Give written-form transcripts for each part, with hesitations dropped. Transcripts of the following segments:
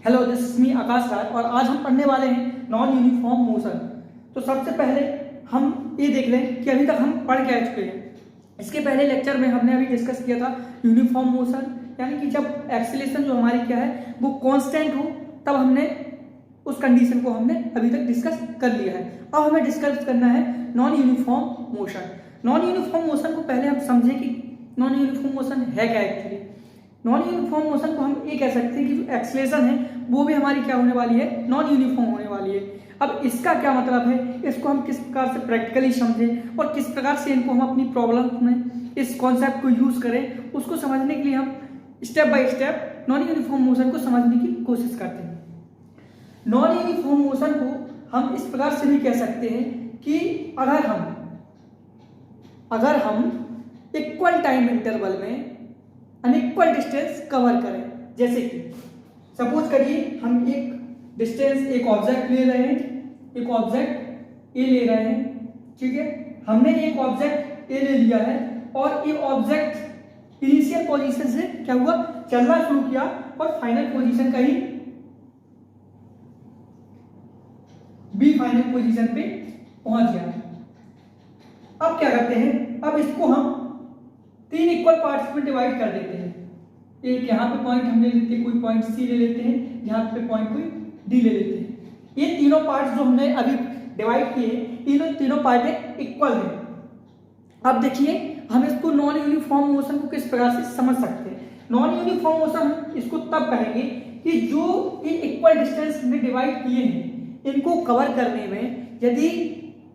Hello, this is me Akash Raj और आज हम पढ़ने वाले हैं नॉन यूनिफॉर्म मोशन। तो सबसे पहले हम ये देख लें कि अभी तक हम पढ़ क्या चुके हैं। इसके पहले लेक्चर में हमने अभी डिस्कस किया था यूनिफॉर्म मोशन, यानी कि जब एक्सीलरेशन जो हमारी क्या है वो कांस्टेंट हो, तब हमने उस कंडीशन को हमने अभी तक डिस्कस कर लिया है। अब हमें डिस्कस करना है non uniform motion. Non uniform motion को पहले हम समझें कि नॉन यूनिफॉर्म मोशन है क्या एक्चुअली। नॉन यूनिफॉर्म मोशन को हम ये कह सकते हैं कि जो एक्सीलरेशन है वो भी हमारी क्या होने वाली है, नॉन यूनिफॉर्म होने वाली है। अब इसका क्या मतलब है, इसको हम किस प्रकार से प्रैक्टिकली समझें और किस प्रकार से इनको हम अपनी प्रॉब्लम में इस कॉन्सेप्ट को यूज करें, उसको समझने के लिए हम step by step non uniform motion को समझने की कोशिश करते हैं। नॉन यूनिफॉर्म मोशन को हम इस प्रकार से भी कह सकते हैं कि अगर हम इक्वल टाइम इंटरवल में अनइक्वल डिस्टेंस कवर करें, जैसे कि सपोज करिए हम एक डिस्टेंस, एक ऑब्जेक्ट ले रहे हैं, एक ऑब्जेक्ट ए ले रहे हैं, ठीक है। हमने एक ऑब्जेक्ट ए ले लिया है और ये ऑब्जेक्ट इनिशियल पोजीशन से क्या हुआ, चलना शुरू किया और फाइनल पोजीशन कहीं बी फाइनल पोजीशन पे पहुंच गया। अब क्या करते हैं, अब इसको हम 3 इक्वल पार्ट्स में डिवाइड कर देते हैं। एक यहाँ पे पॉइंट हम ले लेते हैं, कोई पॉइंट सी ले लेते हैं, यहाँ पे पॉइंट कोई डी ले लेते हैं। ये तीनों पार्ट्स जो हमने अभी डिवाइड किए, तीनों पार्ट इक्वल है। अब देखिए हम इसको नॉन यूनिफॉर्म मोशन को किस प्रकार से समझ सकते हैं। नॉन यूनिफॉर्म मोशन हम इसको तब कहेंगे कि जो ये इक्वल डिस्टेंस हमने डिवाइड किए हैं, इनको कवर करने में यदि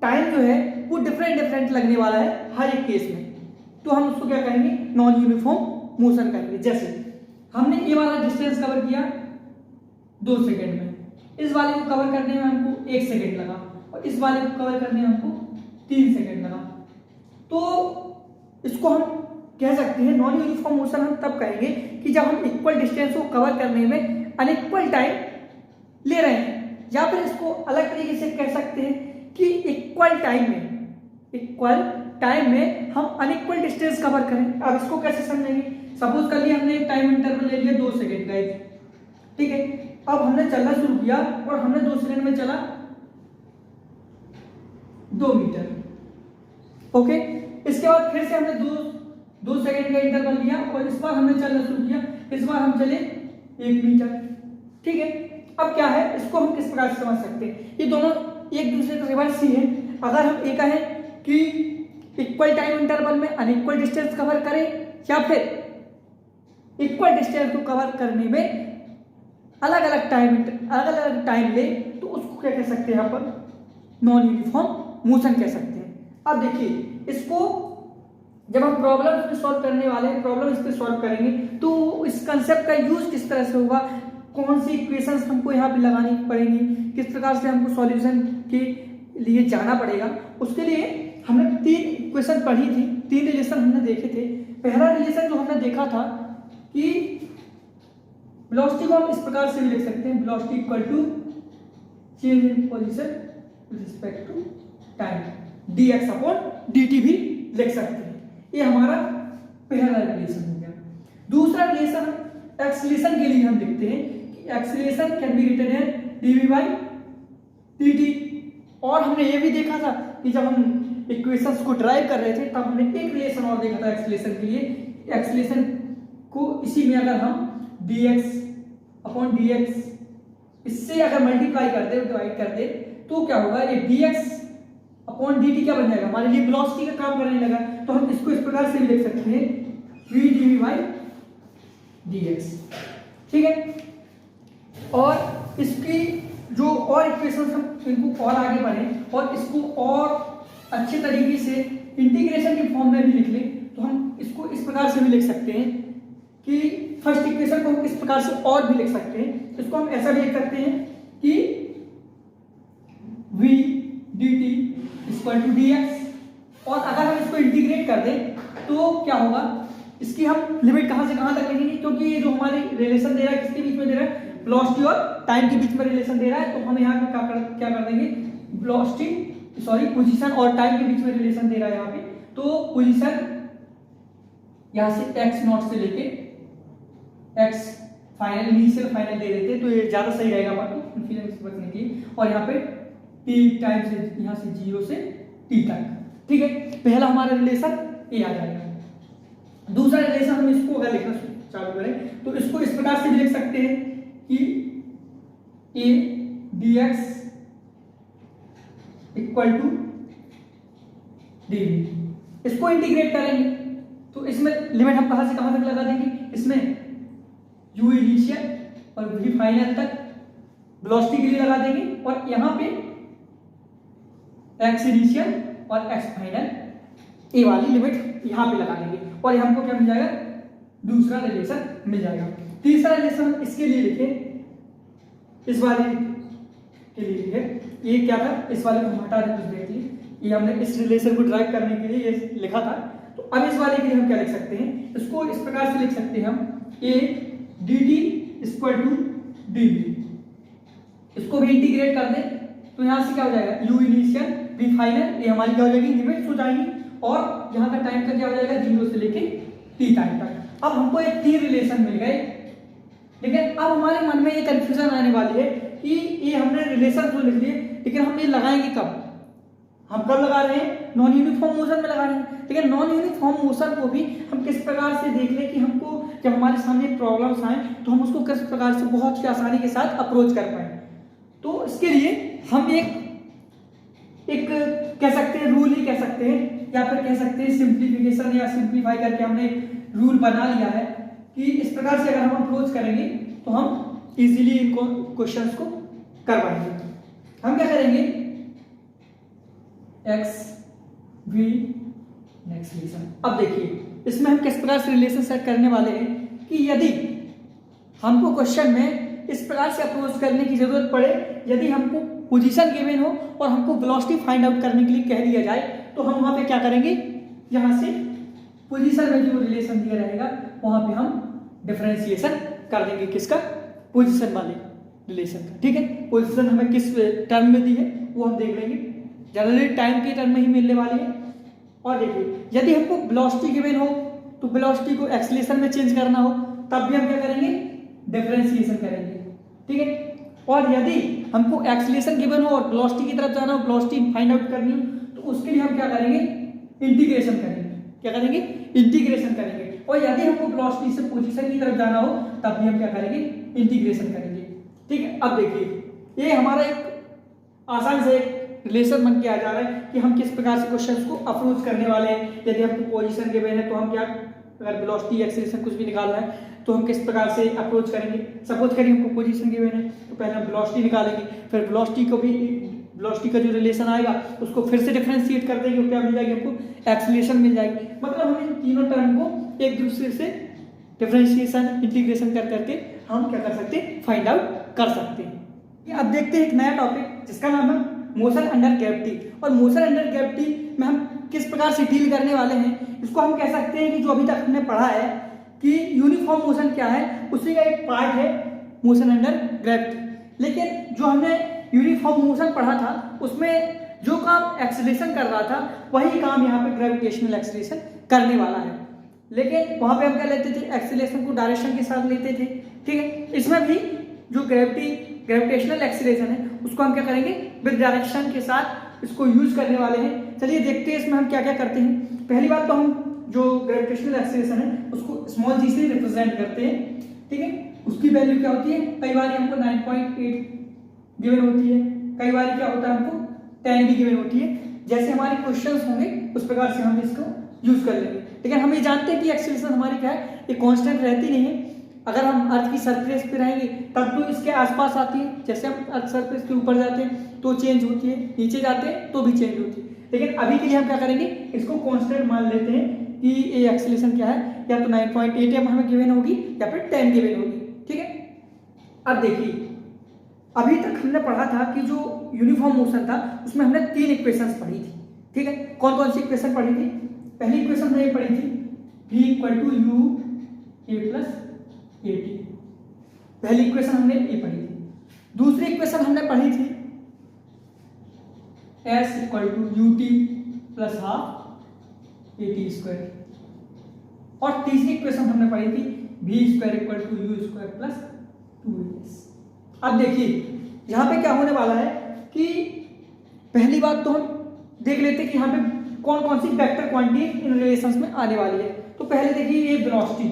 टाइम जो है वो डिफरेंट लगने वाला है हर एक केस में, तो हम उसको क्या कहेंगे, नॉन यूनिफॉर्म मोशन करेंगे। जैसे हमने ये वाला डिस्टेंस कवर किया 2 सेकंड में, इस वाले को कवर करने में हमको 1 सेकंड लगा और इस वाले को कवर करने में हमको 3 सेकंड लगा। तो इसको हम कह सकते हैं नॉन यूनिफॉर्म मोशन हम तब कहेंगे कि जब हम इक्वल डिस्टेंस को कवर करने में अनइक्वल टाइम ले रहे हैं, या फिर इसको अलग तरीके से कह सकते हैं कि इक्वल टाइम में हम अनइक्वल डिस्टेंस कवर करें। अब इसको कैसे समझेंगे, सपोज कर लिया हमने टाइम इंटरवल ले लिया 2 सेकंड का, ठीक है। अब हमने चलना शुरू किया और हमने 2 सेकंड में चला 2 मीटर, ओके। इसके बाद फिर से हमने 2 सेकंड का इंटरवल लिया और इस बार हमने चलना शुरू किया, इस बार हम चले 1 मीटर, ठीक है। अब क्या है, इसको हम किस प्रकार से समझ सकते हैं, ये दोनों एक दूसरे का रिवर्स ही है। अगर हम ये कहें कि इक्वल टाइम इंटरवल में अनइक्वल डिस्टेंस कवर करें या फिर इक्वल डिस्टेंस को कवर करने में अलग अलग टाइम ले, तो उसको क्या कह सकते हैं, यहाँ पर नॉन यूनिफॉर्म मोशन कह सकते हैं। अब देखिए इसको जब हम प्रॉब्लम पे सॉल्व करने वाले हैं, प्रॉब्लम इस पे सॉल्व करेंगे, तो इस कंसेप्ट का यूज किस तरह से होगा, कौन सी इक्वेशंस हमको यहाँ पे लगानी पड़ेंगी, किस प्रकार से हमको सॉल्यूशन के लिए जाना पड़ेगा, उसके लिए हमने 3 इक्वेशन पढ़ी थी, 3 रिलेशन हमने देखे थे। पहला रिलेशन जो हमने देखा था कि वेलोसिटी को हम इस प्रकार से भी लिख सकते हैं, velocity equal to change in position with respect to time, dx upon dt भी लिख सकते हैं। ये हमारा पहला रिलेशन हो गया। दूसरा रिलेशन एक्सीलरेशन के लिए हम लिखते हैं कि acceleration can be written as dv by dt। और हमने ये भी देखा था कि जब हम इक्वेशंस को ड्राइव कर रहे थे तब हमने एक रिलेशन और देखा था एक्सीलरेशन के लिए। एक्सीलरेशन को इसी में अगर हम dx अपॉन dx इससे अगर मल्टीप्लाई कर दे, डिवाइड कर दे, तो क्या होगा, ये dx अपॉन dt क्या बन जाएगा, हमारे लिए वेलोसिटी का काम करने लगा। तो हम इसको इस प्रकार से भी लिख सकते हैं v dv बाई dx, ठीक है। और इसकी जो और इक्वेशंस हम इनको और आगे बढ़ें और इसको और अच्छे तरीके से इंटीग्रेशन की फॉर्म में भी लिख लें, तो हम इसको इस प्रकार से भी लिख सकते हैं कि फर्स्ट इक्वेशन को हम किस प्रकार से और भी लिख सकते हैं। इसको हम ऐसा भी लिख सकते हैं कि v dt equal to dx। और अगर हम इसको इंटीग्रेट कर दें तो क्या होगा, इसकी हम लिमिट कहां से कहां तक लेंगे, क्योंकि ये जो हमारी रिलेशन दे रहा है किसके बीच में दे रहा है, वेलोसिटी और टाइम के बीच में रिलेशन दे रहा है। तो हम यहाँ पे क्या कर देंगे, पोजीशन और टाइम के बीच में रिलेशन दे रहा है यहाँ पे। तो पोजीशन यहाँ से x0 से लेके x फाइनल इनिशियल फाइनल दे देते तो ये ज़्यादा सही रहेगा आपको कंफ्यूजन से बचने के लिए। और यहाँ पे टी टाइम से यहाँ से 0 से टी तक, ठीक है। पहला हमारा रिलेशन ये आ जाएगा। दूसरा रिलेशन हम इसको अगर लिखना चालू करें तो इसको इस प्रकार से भी लिख सकते हैं कि a d x equal to d b. इसको इंटीग्रेट करेंगे तो इसमें लिमिट हम कहां से कहां तक लगा देंगे, इसमें u इनिशियल और v फाइनल तक वेलोसिटी के लिए लगा देंगे और यहां पे x इनिशियल और x फाइनल ए वाली लिमिट यहां पे लगा देंगे और हमको क्या मिल जाएगा, दूसरा रिलेशन मिल जाएगा। तीसरा रिलेशन हम इसके लिए लिखे, इस वाले के लिए लिखे, ये क्या था, इस वाले को हम हटा दें कुछ देर के लिए, ये हमने इस रिलेशन को ड्राइव करने के लिए ये लिखा था। तो अब इस वाले के लिए हम क्या लिख सकते हैं, इसको इस प्रकार से लिख सकते हैं हम a dt equal to db। इसको भी इंटीग्रेट कर दें तो यहां से क्या हो जाएगा, u इनिशियल v फाइनल, ये हमारी क्या हो जाएगी, लिमिट्स हो जाएंगी और यहाँ का टाइम का क्या हो जाएगा, 0 से लेके t टाइम तक। अब हमको एक 3 रिलेशन मिल गए, लेकिन अब हमारे मन में ये कंफ्यूजन आने वाली है कि ये हमने रिलेशन तो लिख लिए लेकिन हम ये लगाएंगे कब, हम कब लगा रहे हैं, नॉन यूनिफॉर्म मोशन में लगा रहे हैं। लेकिन नॉन यूनिफॉर्म मोशन को भी हम किस प्रकार से देख लें कि हमको जब हमारे सामने प्रॉब्लम्स आए तो हम उसको किस प्रकार से बहुत ही आसानी के साथ अप्रोच कर पाए। तो इसके लिए हम एक कह सकते हैं, रूल ही कह सकते हैं या फिर कह सकते हैं सिंप्लीफिकेशन या सिंप्लीफाई करके हमने एक रूल बना लिया है कि इस प्रकार से अगर हम अप्रोच करेंगे तो हम इजीली इनको क्वेश्चंस को कर पाएंगे। हम क्या करेंगे, एक्स वी नेक्स्ट रिलेशन। अब देखिए इसमें हम किस प्रकार से रिलेशन सेट करने वाले हैं कि यदि हमको क्वेश्चन में इस प्रकार से अप्रोच करने की जरूरत पड़े, यदि हमको पोजीशन गिवन हो और हमको वेलोसिटी फाइंड आउट करने के लिए कह दिया जाए तो हम वहां पे क्या करेंगे, यहां से पोजीशन में जो रिलेशन दिया रहेगा वहां पे हम डिफरेंशिएशन कर देंगे, किसका, पोजीशन वाले रिलेशन का, ठीक है। पोजीशन हमें किस टर्म में दी है वो हम देख लेंगे, जनरली टाइम के टर्म में ही मिलने वाली है। और देखिए यदि हमको वेलोसिटी गिवन हो तो वेलोसिटी को एक्सीलरेशन में चेंज करना हो तब भी हम क्या करेंगे, डिफरेंशिएशन करेंगे, ठीक है। और यदि हमको एक्सीलरेशन गिवन हो और वेलोसिटी की तरफ जाना हो, वेलोसिटी फाइंड आउट करनी हो तो उसके लिए हम क्या करेंगे, इंटीग्रेशन करेंगे, क्या करेंगे, इंटीग्रेशन करेंगे। और यदि हमको वेलोसिटी से पोजीशन की तरफ जाना हो तब भी हम क्या करेंगे, इंटीग्रेशन करेंगे, ठीक है। अब देखिए ये हमारा एक आसान से रिलेशन बन के आ जा रहा है कि हम किस प्रकार से क्वेश्चंस को अप्रोच करने वाले हैं। यदि हमको पोजीशन गिवन है तो हम क्या, अगर वेलोसिटी एक्सीलरेशन कुछ भी निकालना है तो हम किस प्रकार से अप्रोच करेंगे। सपोज करिए हमको पोजीशन गिवन है तो पहले हम वेलोसिटी निकालेंगे, फिर वेलोसिटी को भी, वेलोसिटी का जो रिलेशन आएगा उसको फिर से डिफरेंशिएट कर देंगे, क्या मिल जाएगी हमको, एक्सीलरेशन मिल जाएगी। मतलब हम इन तीनों टर्म को एक दूसरे से डिफरेंशिएशन, इंटीग्रेशन कर करके हम क्या कर सकते हैं, फाइंड आउट कर सकते हैं। अब देखते हैं एक नया टॉपिक जिसका नाम है मोशन अंडर ग्रेविटी। और मोशन अंडर ग्रेविटी में हम किस प्रकार से डील करने वाले हैं, इसको हम कह सकते हैं कि जो अभी तक हमने पढ़ा है कि यूनिफॉर्म मोशन क्या है उसी का एक पार्ट है मोशन अंडर ग्रेविटी। लेकिन जो हमने यूनिफॉर्म मोशन पढ़ा था उसमें जो काम एक्सीलरेशन कर रहा था वही काम यहाँ पे ग्रेविटेशनल एक्सीलरेशन करने वाला है। लेकिन वहां पे हम क्या लेते थे, एक्सीलरेशन को डायरेक्शन के साथ लेते थे, ठीक है। इसमें भी जो ग्रेविटेशनल एक्सीलरेशन है उसको हम क्या करेंगे, विद डायरेक्शन के साथ इसको यूज करने वाले हैं। चलिए देखते हैं इसमें हम क्या क्या करते हैं। पहली बात तो हम जो ग्रेविटेशनल एक्सीलरेशन है उसको स्मॉल जी से रिप्रेजेंट करते हैं, ठीक है। उसकी वैल्यू क्या होती है, कई बार हमको 9.8 गिवन होती है, कई बार क्या होता है हमको 10 भी गिवन होती है। जैसे हमारे क्वेश्चंस होंगे उस प्रकार से हम इसको यूज कर लेंगे। लेकिन हम ये जानते हैं कि एक्सीलरेशन हमारी क्या है, ये कांस्टेंट रहती नहीं है। अगर हम अर्थ की सरफेस पे रहेंगे तब तो इसके आसपास आती है, जैसे हम अर्थ सरफेस के ऊपर जाते हैं तो चेंज होती है, नीचे जाते हैं तो भी चेंज होती है। लेकिन अभी के लिए हम क्या करेंगे, इसको कांस्टेंट मान लेते हैं कि ये एक्सीलरेशन क्या है, या तो 9.8 हमें गिवन होगी या फिर 10 गिवन होगी, ठीक है। अब देखिए अभी तक हमने पढ़ा था कि जो यूनिफॉर्म मोशन था उसमें हमने 3 इक्वेशंस पढ़ी थी, ठीक है। कौन कौन सी इक्वेशन पढ़ी थी, पहली इक्वेशन हमने पढ़ी थी v equal to u a plus a t, पहली इक्वेशन हमने ये पढ़ी थी। दूसरी इक्वेशन हमने पढ़ी थी s equal to u t plus half a t square. और तीसरी इक्वेशन हमने पढ़ी थी v square equal to u square plus 2as। अब देखिए यहाँ पे क्या होने वाला है कि पहली बात तो हम देख लेते हैं कि यहाँ पे कौन कौन C vector quantity in relations में आने वाली है। तो पहले देखिए ये वेलोसिटी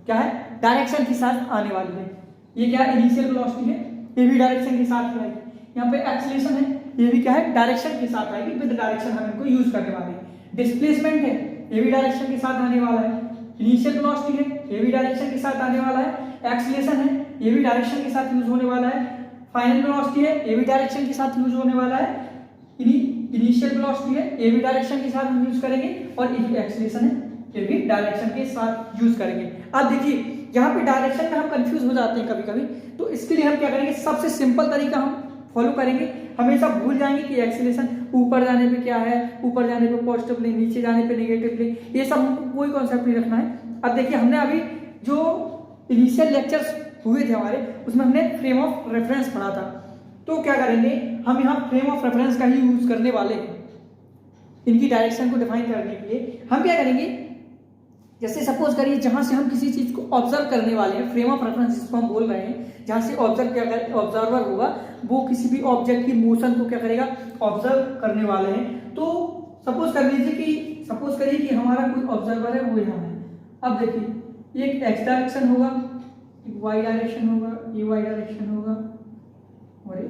क्या है, डायरेक्शन के साथ आने वाली है। ये क्या है, इनिशियल वेलोसिटी है, ये भी डायरेक्शन के साथ आएगी। यहाँ पे एक्सीलरेशन है, ये भी क्या है, डायरेक्शन के साथ आएगी, विद डायरेक्शन हम इनको यूज करने वाले हैं। डिस्प्लेसमेंट है, ये भी डायरेक्शन के साथ आने वाला है। इनिशियल वेलोसिटी है, ये भी डायरेक्शन के साथ आने वाला है। एक्सीलरेशन है, ये भी डायरेक्शन के साथ यूज होने वाला है। फाइनल वेलोसिटी है, ये भी डायरेक्शन के साथ यूज होने वाला है। इनिशियल वेलोसिटी है, ये भी डायरेक्शन के साथ हम यूज करेंगे, और एक्सीलरेशन है, ये भी डायरेक्शन के साथ यूज करेंगे। अब देखिए यहाँ पे डायरेक्शन में हम कंफ्यूज हो जाते हैं कभी कभी, तो इसके लिए हम क्या करेंगे, सबसे सिंपल तरीका हम फॉलो करेंगे। हमेशा भूल जाएंगे कि एक्सीलरेशन ऊपर जाने पे क्या है, ऊपर जाने पे पॉजिटिवली, नीचे जाने पे नेगेटिवली, ये सब हमको कोई कॉन्सेप्ट नहीं रखना है। अब देखिए हमने अभी जो इनिशियल लेक्चर्स हुए थे हमारे, उसमें हमने फ्रेम ऑफ रेफरेंस पढ़ा था। तो क्या करेंगे हम, यहाँ फ्रेम ऑफ रेफरेंस का ही यूज करने वाले हैं इनकी डायरेक्शन को डिफाइन करने के लिए। हम क्या करेंगे, जैसे सपोज करिए जहां से हम किसी चीज को ऑब्जर्व करने वाले हैं, फ्रेम ऑफ रेफरेंस जिसको हम बोल रहे हैं, जहां से ऑब्जर्वर होगा वो किसी भी ऑब्जेक्ट की मोशन को क्या करेगा, ऑब्जर्व करने वाले हैं। तो सपोज करिए कि हमारा कोई ऑब्जर्वर है, वो यहाँ है। अब देखिए एक एक्स डायरेक्शन होगा, एक वाई डायरेक्शन होगा, ये वाई डायरेक्शन होगा, और ये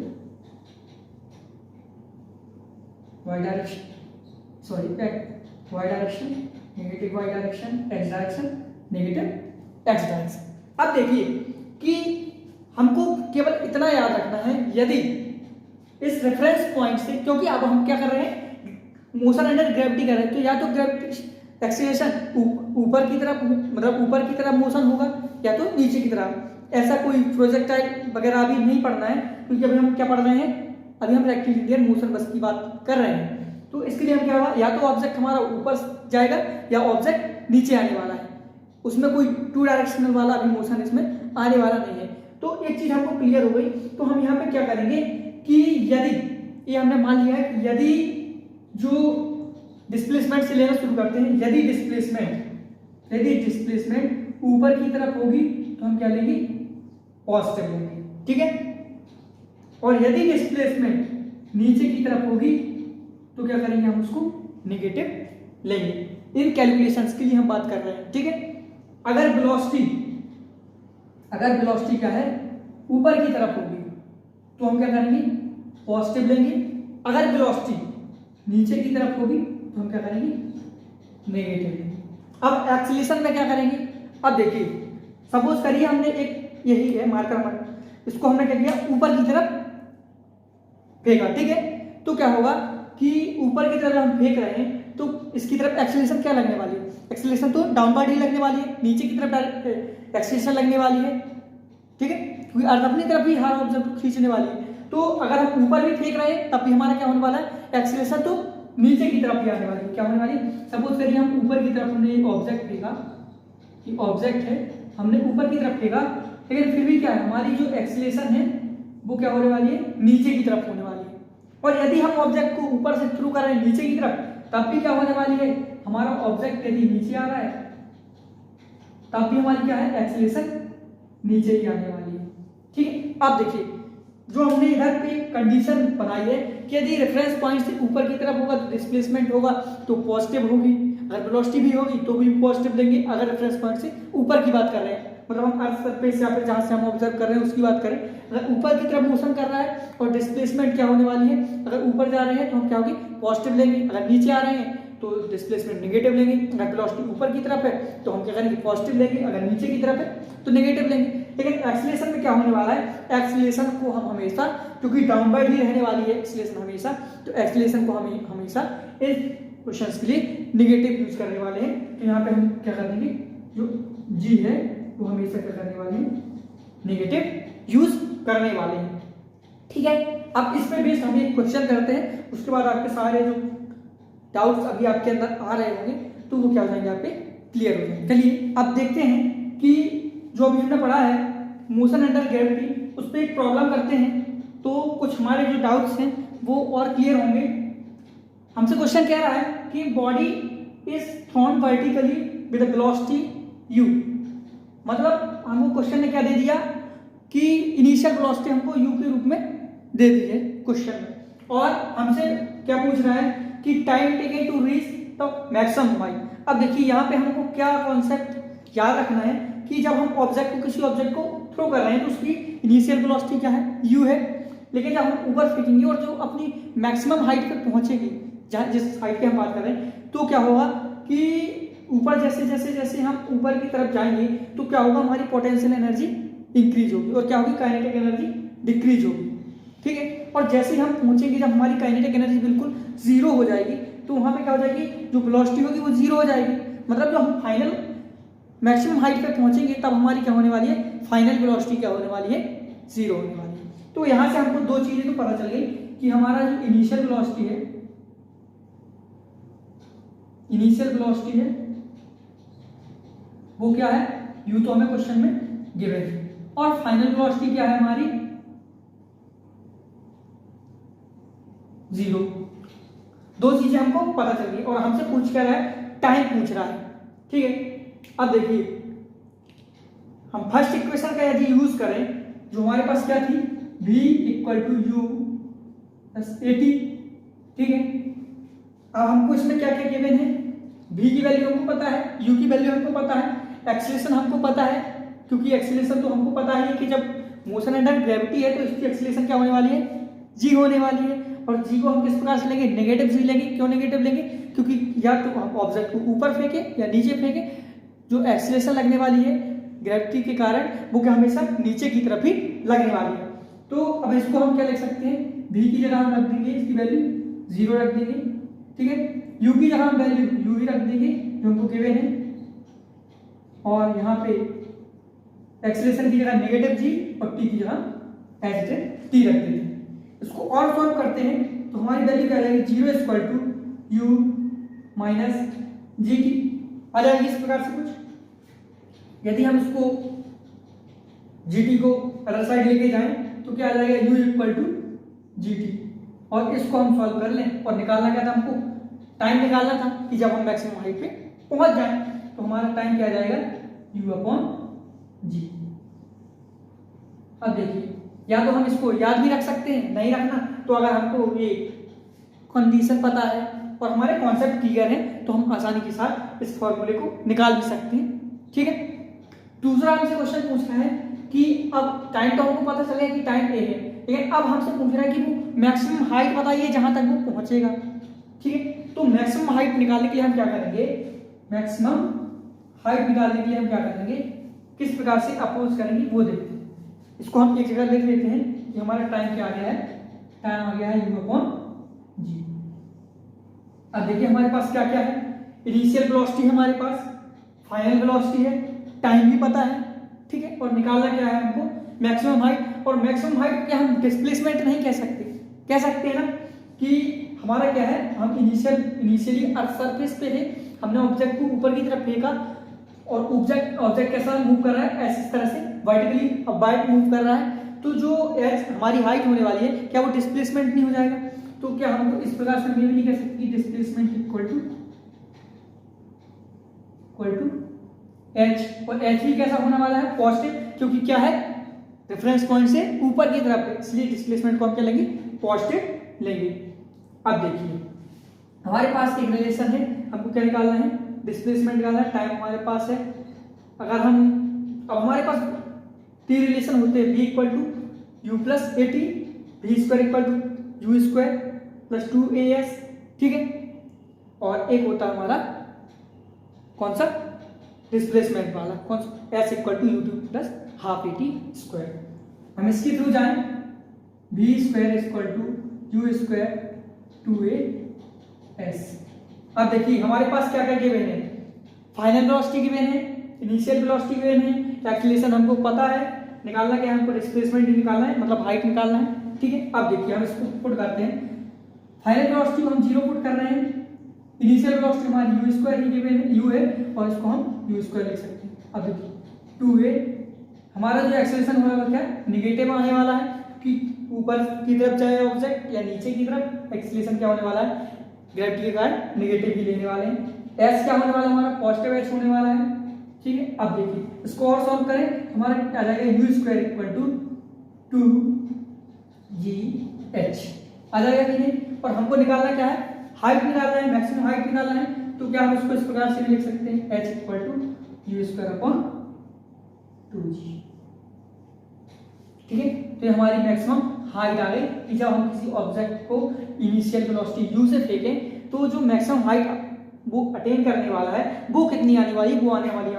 y direction, negative y direction, x direction, negative x direction. अब देखिए कि हमको केवल इतना याद रखना है, यदि इस रेफरेंस पॉइंट से, क्योंकि अब हम क्या कर रहे हैं, मोशन अंडर ग्रेविटी कर रहे हैं, तो या तो ग्रेविटी एक्सीलरेशन ऊपर की तरफ, मतलब ऊपर की तरफ मोशन होगा, या तो नीचे की तरफ। ऐसा कोई प्रोजेक्टाइल वगैरह अभी नहीं पढ़ना है, क्योंकि अभी हम क्या पढ़ रहे हैं, अभी हम रेक्टिलिनियर मोशन बस की बात कर रहे हैं। तो इसके लिए हम क्या होगा, या तो ऑब्जेक्ट हमारा ऊपर जाएगा या ऑब्जेक्ट नीचे आने वाला है, उसमें कोई टू डायरेक्शनल वाला अभी मोशन इसमें आने वाला नहीं है। तो एक चीज हमको क्लियर हो गई। तो हम यहाँ पे क्या करेंगे कि यदि, ये हमने मान लिया है कि यदि जो डिस्प्लेसमेंट से लेना शुरू करते हैं, यदि डिस्प्लेसमेंट ऊपर की तरफ होगी तो हम क्या लेंगे, पॉजिटिव लेंगे, ठीक है। और यदि डिस्प्लेसमेंट नीचे की तरफ होगी तो क्या करेंगे, हम उसको नेगेटिव लेंगे। इन कैलकुलेशंस के लिए हम बात कर रहे हैं, ठीक है। अगर वेलोसिटी क्या है, ऊपर की तरफ होगी तो हम क्या करेंगे, पॉजिटिव लेंगे। अगर वेलोसिटी नीचे की तरफ होगी तो हम क्या करेंगे, नेगेटिव लेंगे। अब एक्सीलरेशन में क्या करेंगे, अब देखिए सपोज करिए हमने एक, यही है मार्कर, इसको हमने क्या किया, ऊपर की तरफ फेंका, ठीक है। तो क्या होगा कि ऊपर की तरफ हम फेंक रहे हैं तो इसकी तरफ एक्सीलरेशन क्या लगने वाली है, एक्सीलरेशन तो डाउनवर्ड ही लगने वाली है, नीचे की तरफ एक्सीलरेशन लगने वाली है, ठीक है, क्योंकि अर्थ अपनी तरफ ही हर ऑब्जेक्ट को खींचने वाली है। तो अगर हम ऊपर भी फेंक रहे हैं तब भी हमारा क्या होने वाला है, एक्सीलरेशन तो नीचे की तरफ ही आने वाली है। क्या होने वाली है, सपोज करिए हम ऊपर की तरफ हमने एक ऑब्जेक्ट फेंका, ये ऑब्जेक्ट है, हमने ऊपर की तरफ फेंका, लेकिन फिर भी क्या है, हमारी जो एक्सीलरेशन है वो क्या होने वाली है, नीचे की तरफ होने वाली है। और यदि हम ऑब्जेक्ट को ऊपर से थ्रू कर रहे हैं नीचे की तरफ, तब भी क्या होने वाली है, हमारा ऑब्जेक्ट यदि नीचे आ रहा है तब भी हमारी क्या है, एक्सीलरेशन नीचे ही आने वाली है, ठीक है। अब देखिए जो हमने इधर पे कंडीशन बनाई है कि यदि रेफरेंस पॉइंट से ऊपर की तरफ होगा तो डिस्प्लेसमेंट होगा तो पॉजिटिव होगी, अगर वेलोसिटी भी होगी तो भी पॉजिटिव लेंगे। अगर रेफरेंस पॉइंट से ऊपर की बात कर रहे हैं, मतलब हम अर्थ सरफेस या फिर जहां से हम ऑब्जर्व कर रहे हैं उसकी बात करें, अगर ऊपर की तरफ मोशन कर रहा है और डिस्प्लेसमेंट क्या होने वाली है, अगर ऊपर जा रहे हैं तो हम क्या होगी, पॉजिटिव लेंगे। अगर नीचे आ रहे हैं तो डिस्प्लेसमेंट नेगेटिव लेंगे। अगर वेलोसिटी ऊपर की तरफ है तो हम क्या करेंगे, पॉजिटिव लेंगे, अगर नीचे की तरफ है तो नेगेटिव लेंगे। लेकिन एक्सीलरेशन में क्या होने वाला है, एक्सीलरेशन को हम हमेशा, क्योंकि डाउनवर्ड ही रहने वाली है एक्सीलरेशन हमेशा, तो एक्सीलरेशन को हम हमेशा इस क्वेश्चंस के लिए नेगेटिव यूज करने वाले हैं। तो यहाँ पे हम क्या कर देंगे, जो जी है वो हमेशा क्या करने वाले हैं, नेगेटिव यूज करने वाले हैं, ठीक है। अब इस पे बेस्ड हम एक क्वेश्चन करते हैं, उसके बाद आपके सारे जो डाउट्स अभी आपके अंदर आ रहे होंगे तो वो क्या हो जाएंगे, आप पे क्लियर हो जाएंगे। चलिए अब देखते हैं कि जो अभी हमने पढ़ा है मोशन अंडर ग्रेविटी, उस पर एक प्रॉब्लम करते हैं तो कुछ हमारे जो डाउट्स हैं वो और क्लियर होंगे। हमसे क्वेश्चन कह रहा है कि body is thrown vertically with velocity u। मतलब हमको क्वेश्चन ने क्या दे दिया कि इनिशियल वेलोसिटी हमको u के रूप में दे दी है क्वेश्चन में, और हमसे क्या पूछ रहा है कि time taken to reach the maximum height. अब देखिए यहाँ पे हमको क्या कॉन्सेप्ट याद रखना है कि जब हम ऑब्जेक्ट को किसी ऑब्जेक्ट को थ्रो कर रहे हैं तो उसकी इनिशियल वेलोसिटी क्या है, u है। लेकिन जब हम ऊपर फेंकेंगे और जो अपनी मैक्सिमम हाइट पे पहुंचेगी, जहाँ जिस हाइट की हम बात कर रहे हैं, तो क्या होगा कि ऊपर जैसे जैसे जैसे हम ऊपर की तरफ जाएंगे तो क्या होगा, हमारी पोटेंशियल एनर्जी इंक्रीज होगी और क्या होगी, काइनेटिक एनर्जी डिक्रीज होगी। ठीक है, और जैसे ही हम पहुंचेंगे, जब हमारी काइनेटिक एनर्जी बिल्कुल जीरो हो जाएगी तो वहां पे क्या हो जाएगी, जो वेलोसिटी होगी वो जीरो हो जाएगी। मतलब जो हम फाइनल मैक्सिमम हाइट पे पहुंचेंगे तब हमारी क्या होने वाली है, फाइनल वेलोसिटी क्या होने वाली है, जीरो होने वाली है। तो यहां से हमको दो चीजें तो पता चल गई कि हमारा जो इनिशियल वेलोसिटी है, इनिशियल वेलोसिटी है वो क्या है, यू तो हमें क्वेश्चन में गिवन है, और फाइनल वेलोसिटी क्या है हमारी, जीरो। दो चीजें हमको पता चल गई, और हमसे पूछ क्या रहा है, टाइम पूछ रहा है। ठीक है, अब देखिए हम फर्स्ट इक्वेशन का यदि यूज करें, जो हमारे पास क्या थी, v equal to u plus a t. ठीक है, अब हमको इसमें क्या क्या गिवन है, v की वैल्यू हमको पता है, u की वैल्यू हमको पता है, एक्सीलरेशन हमको पता है, क्योंकि एक्सीलरेशन तो हमको पता है कि जब मोशन अंडर ग्रेविटी है तो इसकी एक्सीलरेशन क्या होने वाली है, g होने वाली है। और g को हम किस प्रकार से लेंगे, नेगेटिव g लेंगे। क्यों नेगेटिव लेंगे, क्योंकि या तो हम ऑब्जेक्ट को ऊपर फेंके या नीचे फेंके, जो एक्सीलरेशन लगने वाली है ग्रेविटी के कारण वो क्या हमेशा नीचे की तरफ ही लगने वाली है। तो अब इसको हम क्या लिख सकते हैं, v की जगह हम रख देंगे इसकी वैल्यू जीरो रख देंगे। ठीक है, u की जगह हम वैल्यू u ही रख देंगे जो हमको गिवन है, और यहाँ पे एक्सीलरेशन की जगह नेगेटिव g और t की जगह एच t रख देंगे। इसको और सॉल्व करते हैं तो हमारी वैल्यू क्या आ जाएगी, zero equal to U minus G T आ जाएगी इस प्रकार से कुछ। यदि हम इसको जी टी को अदर साइड लेके जाएं तो क्या आ जाएगा, U equal to G T. और इसको हम सॉल्व कर लें, और निकालना क्या था हमको, टाइम निकालना था कि जब हम मैक्सिमम हाइट पे पहुंच जाएं तो हमारा टाइम क्या आ जाएगा, यू अपॉन जी। अब देखिए, या तो हम इसको याद भी रख सकते हैं, नहीं रखना तो अगर हमको ये कंडीशन पता है और हमारे कॉन्सेप्ट क्लियर है तो हम आसानी के साथ इस फॉर्मूले को निकाल भी सकते हैं। ठीक है, दूसरा हमसे क्वेश्चन पूछ रहा है कि अब टाइम तो हमको पता चलेगा कि टाइम ए है, लेकिन अब हमसे पूछ रहा है कि वो मैक्सिमम हाइट बताइए जहां तक वो पहुंचेगा। ठीक है, तो मैक्सिमम हाइट निकालने के लिए हम क्या करेंगे, मैक्सिमम हाइट निकालने के लिए हम क्या करेंगे, किस प्रकार से अप्रोच करेंगे वो देखते हैं। इसको हम एक जगह लिख लेते हैं कि हमारा टाइम क्या आ गया है, टाइम आ गया है u अपॉन जी। अब देखिए हमारे पास क्या क्या है, इनिशियल वेलोसिटी है हमारे पास, फाइनल वेलोसिटी है, टाइम भी पता है। ठीक है, और निकालना क्या है हमको, मैक्सिमम हाइट। और मैक्सिमम हाइट क्या हम डिस्प्लेसमेंट नहीं कह सकते, कह सकते हैं ना कि हमारा क्या है, हम इनिशियली अर्थ सरफेस पे थे, हमने ऑब्जेक्ट को ऊपर की तरफ फेंका और ऑब्जेक्ट कैसा मूव कर रहा है, ऐसी तरह से वर्टिकली अपवर्ड मूव कर रहा है, तो जो हमारी हाइट होने वाली है क्या वो डिस्प्लेसमेंट नहीं हो जाएगा। तो क्या हम इस प्रकार से ये भी नहीं कह सकते कि डिस्प्लेसमेंट इक्वल टू एच, और एच भी कैसा होने वाला है, पॉजिटिव, क्योंकि क्या है रेफरेंस पॉइंट से ऊपर की तरफ है, इसलिए डिस्प्लेसमेंट को हम क्या लेंगे, पॉजिटिव लेंगे। अब देखिए हमारे पास एक रिलेशन है, हमको क्या निकालना है, डिस्प्लेसमेंट निकालना है, टाइम हमारे पास है। अगर हम अब हमारे पास तीन रिलेशन होते हैं, v equal to u plus a t, v square equal to u square plus two a s. ठीक है, और एक होता है हमारा कौन सा, डिस्प्लेसमेंट वाला, कौन सा, s equal to u two plus half a t square. हम इसके थ्रू जाएं, v square equal to u square two a s. अब देखिए हमारे पास क्या क्या गिवन है, फाइनल वेलोसिटी गिवन है, इनिशियल वेलोसिटी गिवन है, एक्सीलरेशन हमको पता है, निकालना क्या है हमको, डिस्प्लेसमेंट निकालना है, मतलब हाइट निकालना है। ठीक है, अब देखिए हम इसको पुट करते हैं, फाइनल वेलोसिटी को हम जीरो पुट कर रहे हैं, इनिशियल वेलोसिटी हमारी यू स्क्वायर ही गिवन है, यू है, और इसको हम यू स्क्वायर लिख सकते हैं। अब देखिए टू ए, हमारा जो एक्सीलरेशन होगा क्या, नेगेटिव आने वाला है, कि ऊपर की तरफ जाए ऑब्जेक्ट या नीचे की तरफ, एक्सीलरेशन क्या होने वाला है, ग्रेविटी के कारण नेगेटिव ही लेने वाले हैं। एस क्या होने वाला है हमारा, पॉजिटिव एच होने वाला है। ठीक है, अब देखिए इसको और सॉल्व करें, हमारा क्या आ जाएगा, u square equal to 2GH आ जाएगा कि नहीं। और हमको निकालना क्या है, हाइट निकालना है, मैक्सिमम हाइट निकालना है। तो क्या हम इसको इस प्रकार से भी लिख सकते हैं, H equal to u square upon 2G। ठीक है, तो ये हमारी मैक्सिमम हाइट आ गई कि जब हम किसी ऑब्जेक्ट को इनिशियल वेलोसिटी u से फेंकें तो जो मैक्सिमम हाइट वो अटेन करने वाला है वो कितनी आने वाली है, वो आने वाली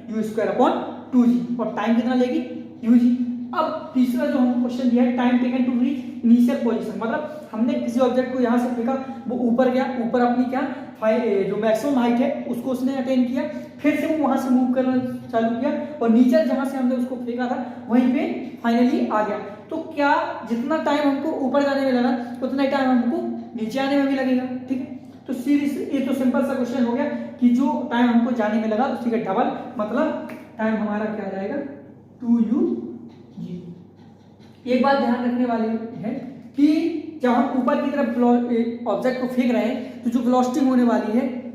यू स्क्वायर अपॉन 2G। और टाइम कितना लेगी, ug। अब तीसरा जो हमको क्वेश्चन दिया है, time taken to reach initial position, मतलब हमने किसी ऑब्जेक्ट को यहाँ से फेंका, वो ऊपर गया, ऊपर अपनी क्या जो मैक्सिमम हाइट है उसको उसने अटेन किया, फिर से वो वहां से मूव करना चालू किया और नीचे जहां से हमने उसको फेंका था वहीं पे फाइनली आ गया। तो क्या जितना टाइम हमको ऊपर जाने में लगा उतना ही टाइम हमको नीचे आने में भी लगेगा। ठीक है, तो सीरीज ये तो सिंपल सा क्वेश्चन हो गया कि जो टाइम हमको जाने में लगा उसी का डबल, मतलब टाइम हमारा क्या आ जाएगा 2UG। एक बात ध्यान रखने वाली है कि जब हम ऊपर की तरफ ऑब्जेक्ट को फेंक रहे हैं तो जो वेलोसिटी होने वाली है,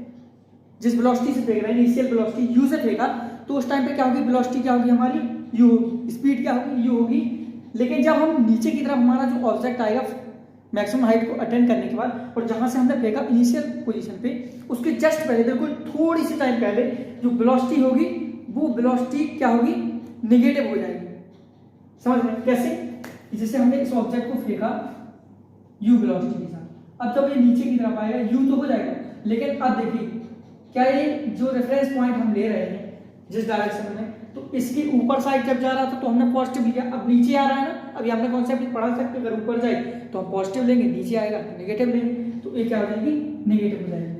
जिस वेलोसिटी से फेंक रहे हैं, इनिशियल वेलोसिटी u से फेंका, तो उस टाइम पे क्या होगी, वेलोसिटी क्या होगी हमारी u होगी, स्पीड क्या होगी u होगी। लेकिन जब हम नीचे की तरफ हमारा जो ऑब्जेक्ट आएगा मैक्सिमम हाइट को अटेंड करने के बाद और जहां से हमने फेंका इनिशियल पोजीशन पे, उसके जस्ट पहले बिल्कुल थोड़ी सी टाइम पहले जो वेलोसिटी होगी वो वेलोसिटी क्या होगी, नेगेटिव हो जाएगी। समझ रहे हैं कैसे, जैसे हमने इस ऑब्जेक्ट को फेंका u वेलोसिटी के साथ, अब जब ये नीचे की तरफ आएगा u तो हो जाएगा, लेकिन अब देखिए क्या ये जो रेफरेंस पॉइंट हम ले रहे हैं जिस डायरेक्शन में, तो इसके ऊपर साइड जब जा रहा था तो हमने पॉजिटिव लिया, अब नीचे आ रहा है ना, अभी हमने कॉन्सेप्ट पढ़ा सकते, अगर ऊपर जाए तो हम पॉजिटिव लेंगे, नीचे आएगा तो नेगेटिव लेंगे, तो ये क्या हो जाएगी, नेगेटिव हो जाएगी।